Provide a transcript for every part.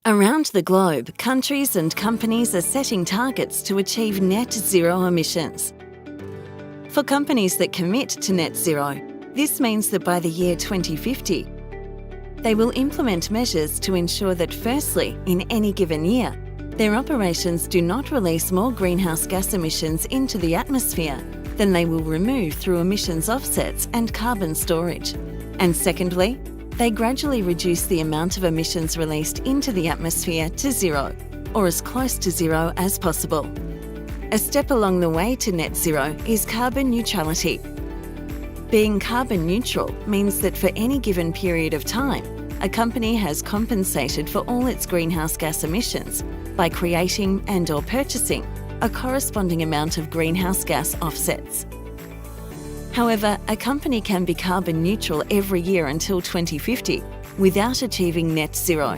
Around the globe, countries and companies are setting targets to achieve net zero emissions. For companies that commit to net zero, this means that by the year 2050, they will implement measures to ensure that firstly, in any given year, their operations do not release more greenhouse gas emissions into the atmosphere than they will remove through emissions offsets and carbon storage. And secondly, they gradually reduce the amount of emissions released into the atmosphere to zero, or as close to zero as possible. A step along the way to net zero is carbon neutrality. Being carbon neutral means that for any given period of time, a company has compensated for all its greenhouse gas emissions by creating and/or purchasing a corresponding amount of greenhouse gas offsets. However, a company can be carbon neutral every year until 2050 without achieving net zero.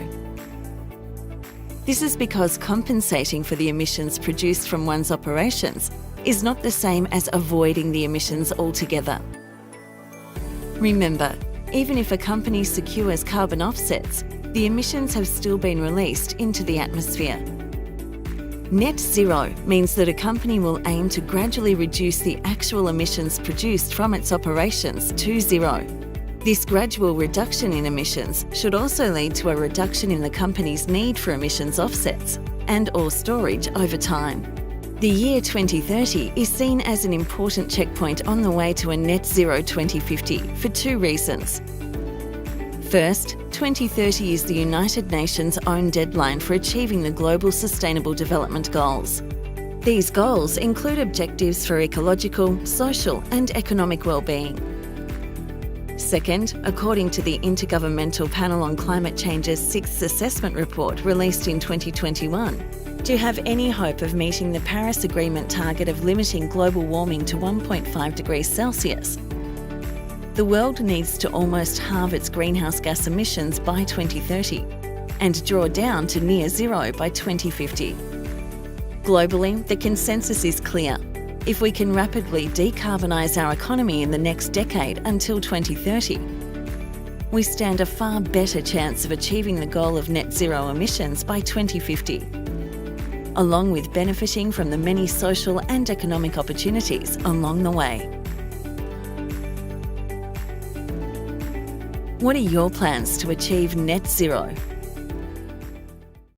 This is because compensating for the emissions produced from one's operations is not the same as avoiding the emissions altogether. Remember, even if a company secures carbon offsets, the emissions have still been released into the atmosphere. Net zero means that a company will aim to gradually reduce the actual emissions produced from its operations to zero. This gradual reduction in emissions should also lead to a reduction in the company's need for emissions offsets and/or storage over time. The year 2030 is seen as an important checkpoint on the way to a net zero 2050 for two reasons. First, 2030 is the United Nations' own deadline for achieving the Global Sustainable Development Goals. These goals include objectives for ecological, social and economic well-being. Second, according to the Intergovernmental Panel on Climate Change's sixth assessment report released in 2021, to have any hope of meeting the Paris Agreement target of limiting global warming to 1.5 degrees Celsius, the world needs to almost halve its greenhouse gas emissions by 2030 and draw down to near zero by 2050. Globally, the consensus is clear. If we can rapidly decarbonise our economy in the next decade until 2030, we stand a far better chance of achieving the goal of net zero emissions by 2050, along with benefiting from the many social and economic opportunities along the way. What are your plans to achieve net zero?